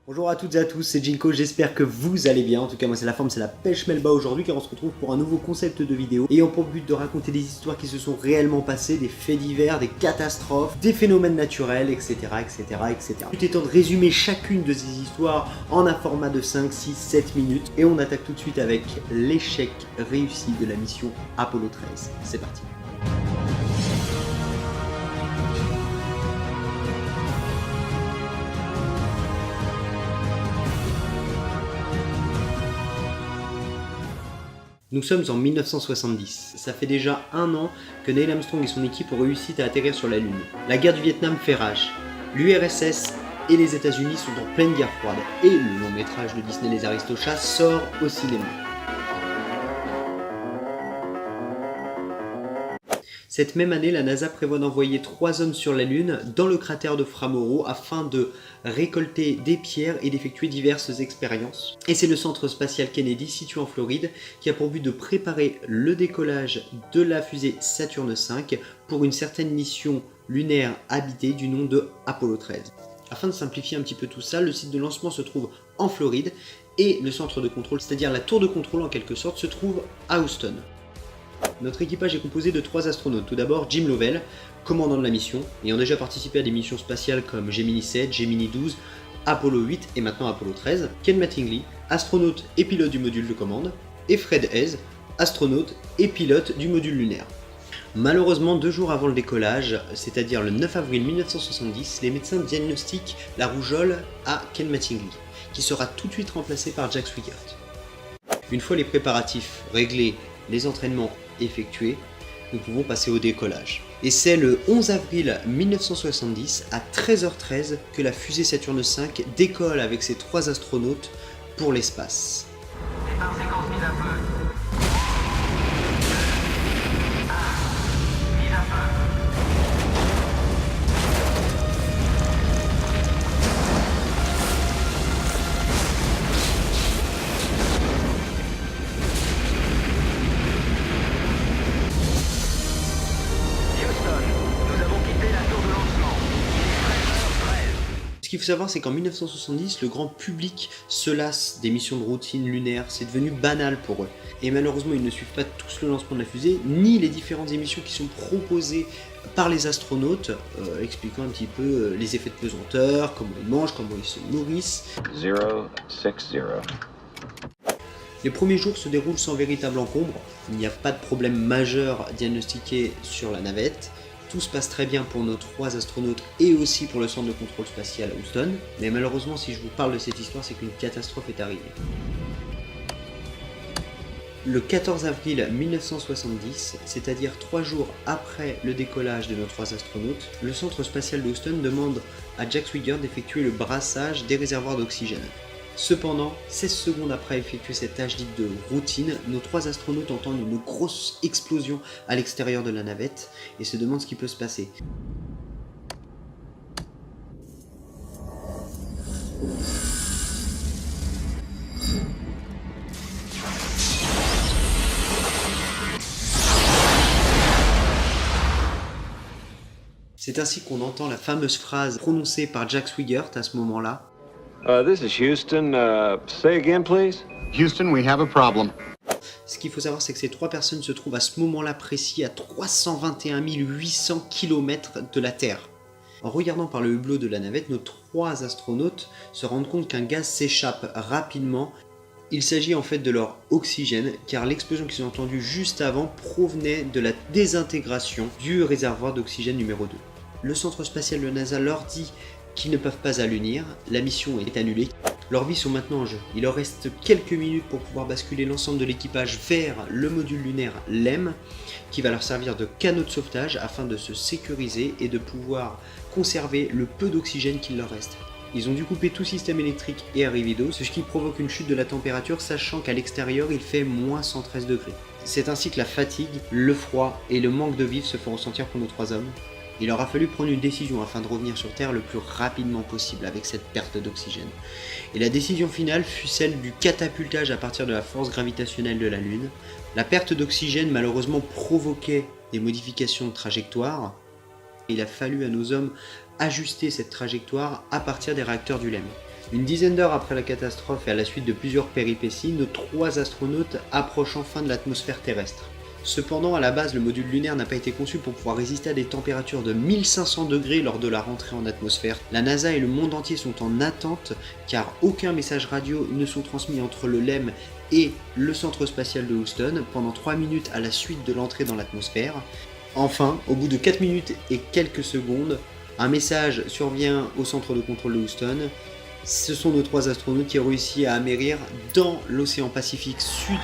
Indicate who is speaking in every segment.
Speaker 1: Bonjour à toutes et à tous, c'est Jinko, j'espère que vous allez bien. En tout cas moi c'est la forme, c'est la pêche Melba aujourd'hui car on se retrouve pour un nouveau concept de vidéo ayant pour but de raconter des histoires qui se sont réellement passées, des faits divers, des catastrophes, des phénomènes naturels, etc. etc. Tout étant de résumer chacune de ces histoires en un format de 5, 6, 7 minutes et on attaque tout de suite avec l'échec réussi de la mission Apollo 13. C'est parti. Nous sommes en 1970. Ça fait déjà un an que Neil Armstrong et son équipe ont réussi à atterrir sur la Lune. La guerre du Vietnam fait rage. L'URSS et les États-Unis sont en pleine guerre froide. Et le long métrage de Disney Les Aristochats sort au cinéma. Cette même année, la NASA prévoit d'envoyer 3 hommes sur la Lune dans le cratère de Framoro afin de récolter des pierres et d'effectuer diverses expériences. Et c'est le centre spatial Kennedy, situé en Floride, qui a pour but de préparer le décollage de la fusée Saturne V pour une certaine mission lunaire habitée du nom de Apollo 13. Afin de simplifier un petit peu tout ça, le site de lancement se trouve en Floride et le centre de contrôle, c'est-à-dire la tour de contrôle en quelque sorte, se trouve à Houston. Notre équipage est composé de 3 astronautes. Tout d'abord, Jim Lovell, commandant de la mission, ayant déjà participé à des missions spatiales comme Gemini 7, Gemini 12, Apollo 8 et maintenant Apollo 13. Ken Mattingly, astronaute et pilote du module de commande. Et Fred Haise, astronaute et pilote du module lunaire. Malheureusement, 2 jours avant le décollage, c'est-à-dire le 9 avril 1970, les médecins diagnostiquent la rougeole à Ken Mattingly, qui sera tout de suite remplacé par Jack Swigert. Une fois les préparatifs réglés, les entraînements effectués, nous pouvons passer au décollage. Et c'est le 11 avril 1970 à 13h13 que la fusée Saturne V décolle avec ses 3 astronautes pour l'espace.
Speaker 2: Départ séquence mise à feu. Mise à feu. Houston, nous avons quitté la tour de lancement. Il est 13h13.
Speaker 1: Ce qu'il faut savoir, c'est qu'en 1970, le grand public se lasse des missions de routine lunaire, c'est devenu banal pour eux. Et malheureusement, ils ne suivent pas tous le lancement de la fusée, ni les différentes émissions qui sont proposées par les astronautes, expliquant un petit peu les effets de pesanteur, comment ils mangent, comment ils se nourrissent.
Speaker 3: 060.
Speaker 1: Les premiers jours se déroulent sans véritable encombre, il n'y a pas de problème majeur diagnostiqué sur la navette. Tout se passe très bien pour nos 3 astronautes et aussi pour le centre de contrôle spatial à Houston. Mais malheureusement, si je vous parle de cette histoire, c'est qu'une catastrophe est arrivée. Le 14 avril 1970, c'est-à-dire 3 jours après le décollage de nos 3 astronautes, le centre spatial de Houston demande à Jack Swigert d'effectuer le brassage des réservoirs d'oxygène. Cependant, 16 secondes après effectuer cette tâche dite de routine, nos 3 astronautes entendent une grosse explosion à l'extérieur de la navette et se demandent ce qui peut se passer. C'est ainsi qu'on entend la fameuse phrase prononcée par Jack Swigert à ce moment-là.
Speaker 3: This is Houston. Say again, please.
Speaker 4: Houston, we have a problem.
Speaker 1: Ce qu'il faut savoir, c'est que ces 3 personnes se trouvent à ce moment-là précis à 321 800 km de la Terre. En regardant par le hublot de la navette, nos 3 astronautes se rendent compte qu'un gaz s'échappe rapidement. Il s'agit en fait de leur oxygène, car l'explosion qu'ils ont entendue juste avant provenait de la désintégration du réservoir d'oxygène numéro 2. Le centre spatial de NASA leur dit qu'ils ne peuvent pas allunir, la mission est annulée. Leurs vies sont maintenant en jeu. Il leur reste quelques minutes pour pouvoir basculer l'ensemble de l'équipage vers le module lunaire LEM, qui va leur servir de canot de sauvetage afin de se sécuriser et de pouvoir conserver le peu d'oxygène qu'il leur reste. Ils ont dû couper tout système électrique et arrivée d'eau, ce qui provoque une chute de la température, sachant qu'à l'extérieur il fait moins 113 degrés. C'est ainsi que la fatigue, le froid et le manque de vivre se font ressentir pour nos 3 hommes. Il leur a fallu prendre une décision afin de revenir sur Terre le plus rapidement possible avec cette perte d'oxygène. Et la décision finale fut celle du catapultage à partir de la force gravitationnelle de la Lune. La perte d'oxygène malheureusement provoquait des modifications de trajectoire. Il a fallu à nos hommes ajuster cette trajectoire à partir des réacteurs du LEM. Une dizaine d'heures après la catastrophe et à la suite de plusieurs péripéties, nos 3 astronautes approchent enfin de l'atmosphère terrestre. Cependant, à la base, le module lunaire n'a pas été conçu pour pouvoir résister à des températures de 1500 degrés lors de la rentrée en atmosphère. La NASA et le monde entier sont en attente car aucun message radio ne sont transmis entre le LEM et le centre spatial de Houston pendant 3 minutes à la suite de l'entrée dans l'atmosphère. Enfin, au bout de 4 minutes et quelques secondes, un message survient au centre de contrôle de Houston. Ce sont nos 3 astronautes qui ont réussi à amérir dans l'océan Pacifique Sud.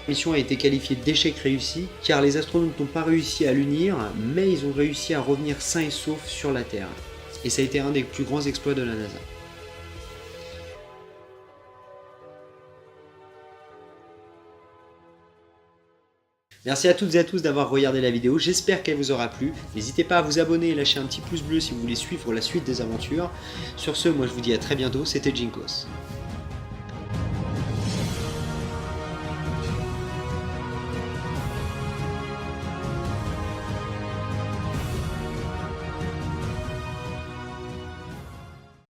Speaker 1: La mission a été qualifiée d'échec réussi car les astronautes n'ont pas réussi à l'unir, mais ils ont réussi à revenir sains et saufs sur la Terre. Et ça a été un des plus grands exploits de la NASA. Merci à toutes et à tous d'avoir regardé la vidéo, j'espère qu'elle vous aura plu. N'hésitez pas à vous abonner et lâcher un petit pouce bleu si vous voulez suivre la suite des aventures. Sur ce, moi je vous dis à très bientôt, c'était Jinkos.